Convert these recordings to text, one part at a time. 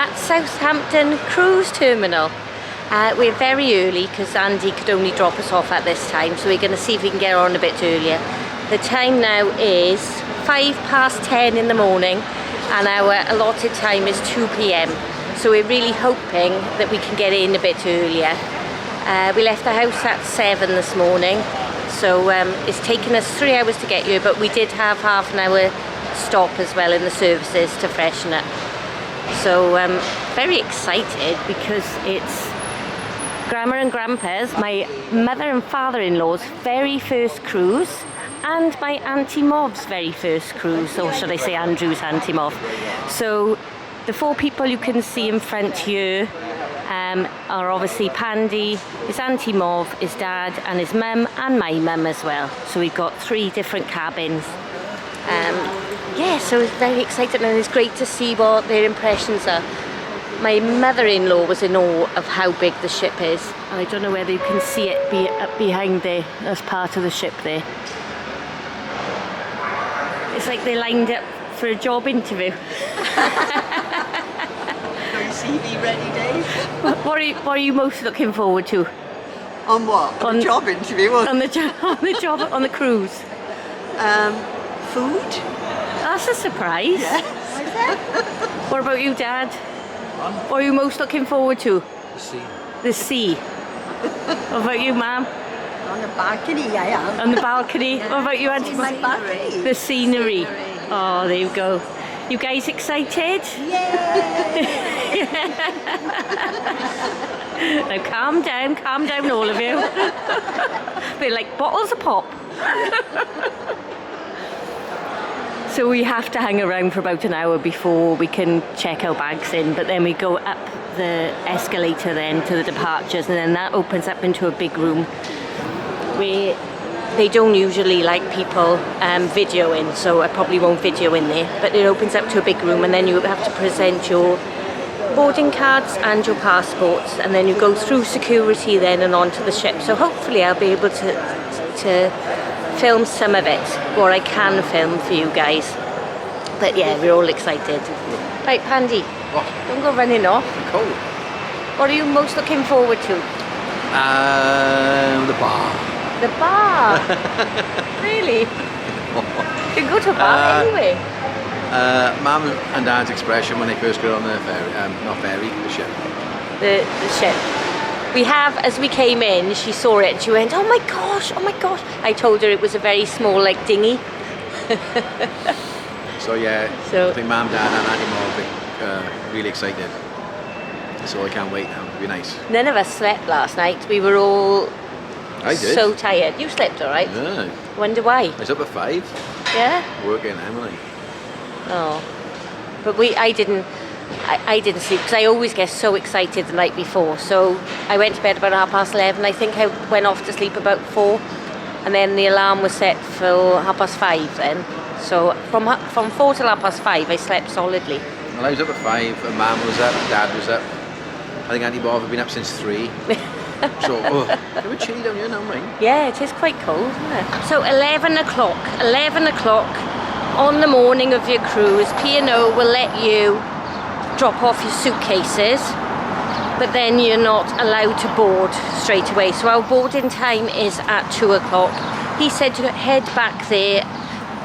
at Southampton Cruise Terminal. We're very early because Andy could only drop us off at this time, so we're going to see if we can get on a bit earlier. The time now is 10:05 in the morning and our allotted time is 2 p.m. So we're really hoping that we can get in a bit earlier. We left the house at 7 this morning, so it's taken us 3 hours to get here, but we did have half an hour stop as well in the services to freshen up. So very excited because it's Grandma and Grandpa's, my mother and father-in-law's very first cruise, and my Auntie Morf's very first cruise, or should I say Andrew's Auntie Morf. So the 4 people you can see in front here are obviously Pandy, his Auntie Morf, his dad and his mum, and my mum as well. So we've got 3 different cabins. Yeah, so it's very exciting and it's great to see what their impressions are. My mother-in-law was in awe of how big the ship is. I don't know whether you can see it up behind there, as part of the ship there. It's like they lined up for a job interview. Are you CV ready, Dave? What are you most looking forward to? On what? On the job interview? On the job on the cruise. Food? That's a surprise. Yes. What about you, Dad? What are you most looking forward to? The sea. The sea. What about you, Mum? On the balcony, I am. On the balcony. What about you, Auntie? My balcony. The scenery. Oh, there you go. You guys excited? Yay! Now calm down all of you. They're like bottles of pop. So we have to hang around for about an hour before we can check our bags in, but then we go up the escalator then to the departures, and then that opens up into a big room. They don't usually like people videoing, so I probably won't video in there, but it opens up to a big room, and then you have to present your boarding cards and your passports, and then you go through security then and onto the ship. So hopefully I'll be able to film some of it, or I can film for you guys. But yeah, we're all excited. Right, Pandy, What? don't go running off. Cold. What are you most looking forward to? The bar. The bar. Really? You can go to a bar anyway. Mum and Dad's expression when they first got on the ferry, the ship. The ship. We have, as we came in, she saw it and she went, oh my gosh. I told her it was a very small, like, dinghy. So yeah, So- I think Mum, Dad and Auntie Morf are really excited. So I can't wait now, it'll be nice. None of us slept last night. We were all I did. so tired. You slept all right? Yeah. Wonder why? I was up at 5, Yeah? working Emily. Oh. But I didn't sleep because I always get so excited the night before. So I went to bed about 11:30. I think I went off to sleep about 4, and then the alarm was set for 5:30 then. So from 4 till 5:30 I slept solidly. Well, I was up at 5 and Mum was up, Dad was up. I think Auntie Morf had been up since 3. So, it was chilly down here now, mate. Yeah, it is quite cold, isn't it? So 11 o'clock on the morning of your cruise, P&O will let you drop off your suitcases, but then you're not allowed to board straight away. So our boarding time is at 2 o'clock. He said to head back there,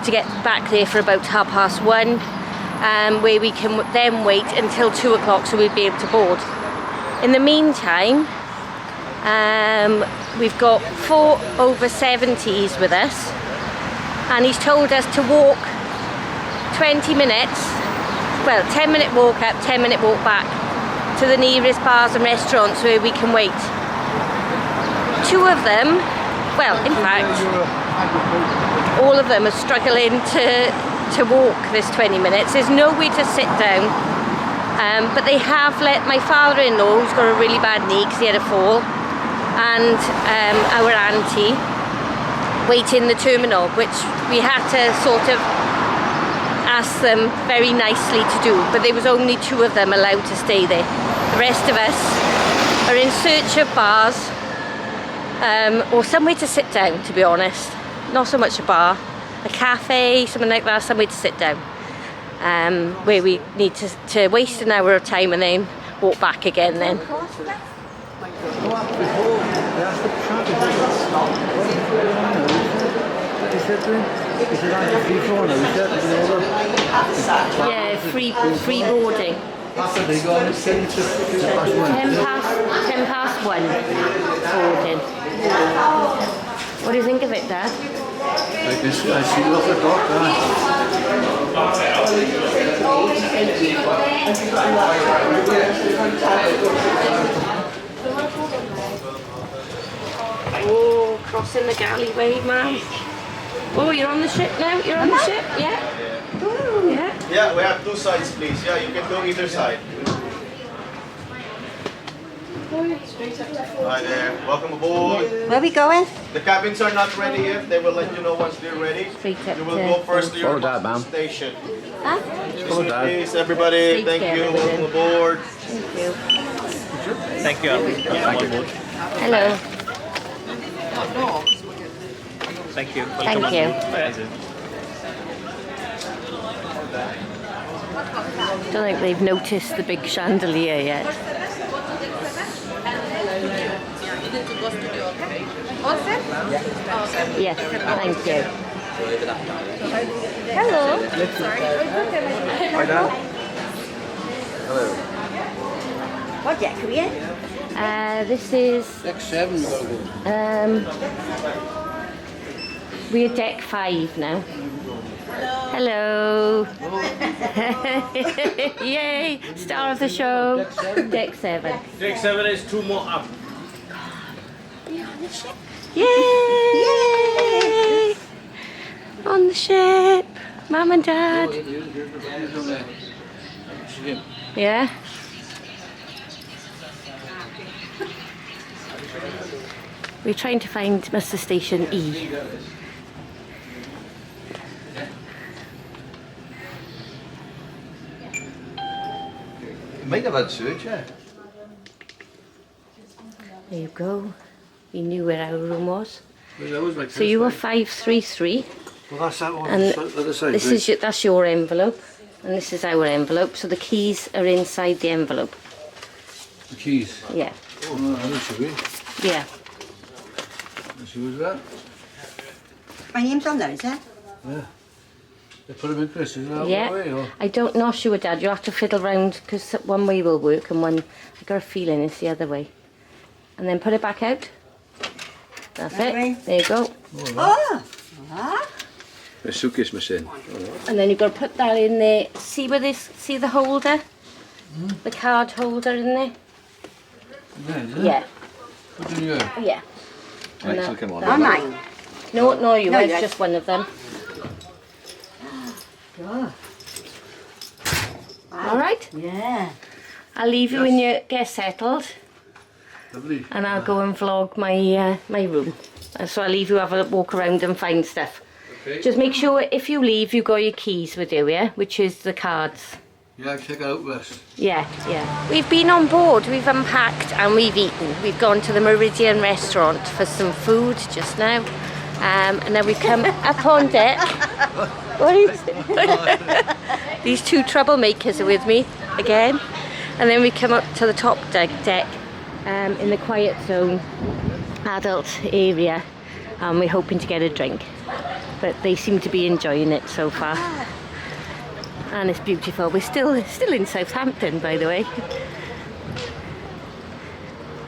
to get back there for about 1:30, where we can then wait until 2 o'clock so we'll be able to board. In the meantime, we've got 4 over 70s with us, and he's told us to walk 20 minutes, well, 10-minute walk up, 10-minute walk back to the nearest bars and restaurants where we can wait. 2 of them, well, in fact, all of them are struggling to walk this 20 minutes. There's nowhere to sit down, but they have let my father-in-law, who's got a really bad knee because he had a fall, and our auntie wait in the terminal, which we had to sort of ask them very nicely to do, but there was only 2 of them allowed to stay there. The rest of us are in search of bars or somewhere to sit down, to be honest. Not so much a bar, a cafe, something like that, somewhere to sit down. where we need to waste an hour of time and then walk back again then. Go up before. They asked the traffic. He said to him, he said, I'm free for now. He said, Yeah, free boarding. they go on at 10 past 1. 10 past 1 boarding. What do you think of it, Dad? I see lots of dock there. Oh, crossing the galleyway, man. Oh, you're on the ship now? You're on the ship? Yeah? Yeah? Yeah, we have 2 sides, please. Yeah, you can go either side. Hi there. Welcome aboard. Where are we going? The cabins are not ready yet. They will let you know once they're ready. Straight up You will to- go first to your Follow Dad, ma'am. station. Huh? Follow Dad. Please, everybody. Take Thank care, you. everyone. Welcome aboard. Thank you. Thank you. Hello. Thank you. Thank you. Don't think they've noticed the big chandelier yet. Yes, thank you. Hello. Hi, Dad. Hello. What deck are we in? This is Deck 7 we gotta go. we're deck 5 now. Hello. Yay! Star of the show. Deck 7. Deck 7 is 2 more up. Yay! On the ship. Mum and Dad. Yeah. We're trying to find muster station E. You might have had search, yeah. There you go. We knew where our room was. Well, that was like So you were 533, Well, that's that one. and Other side. this is that's your envelope, and this is our envelope. So the keys are inside the envelope. the keys. Yeah, Oh, no, that should be. yeah. Let's see what's that. My name's on there, is it? Yeah. They put them in Kris, is that Yeah. way, or? I don't know, sure, Dad. You have to fiddle round because one way will work and one, I got a feeling it's the other way. And then put it back out. That's That it. way. There you go. Oh! Ah. The suitcase machine. And then you've got to put that in there. See where this? See the holder? The card holder in there? Yeah, is it? Yeah. Put in here. Yeah. And Right, that- so come on. that- Not mine. No, no, you No, had yes. just one of them. Oh. All right. Yeah. I'll leave you when you get settled, Lovely. and I'll go and vlog my my room. So I'll leave you have a walk around and find stuff. Okay. Just make sure if you leave, you got your keys with you, yeah, which is the cards. Yeah, check out West. Yeah, yeah. We've been on board, we've unpacked and we've eaten. We've gone to the Norwegian Restaurant for some food just now. And then we've come up on deck. What is it? These two troublemakers are with me again. And then we come up to the top deck in the quiet zone, adult area. And we're hoping to get a drink. But they seem to be enjoying it so far. And it's beautiful. We're still in Southampton, by the way.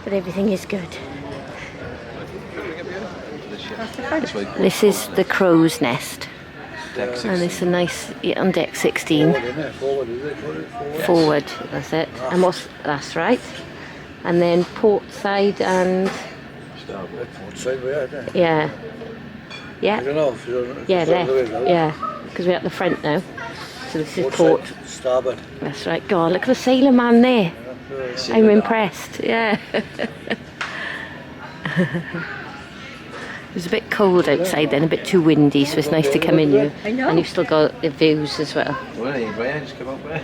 But everything is good. This is the crow's nest. And it's a nice, yeah, on deck 16. Forward, is it? Forward, that's it. And that's right. And then port side and, Starboard, port side, we are there. yeah. I Yeah, don't know if you don't. yeah, it's on the way, left. no? Yeah, because we're at the front now. So this is Port port. side, starboard. That's right. God, look at the sailor man there. I'm impressed, yeah. It was a bit cold outside then, a bit too windy, so it's nice to come in here. I know. And you've still got the views as well. Well, you just come up there.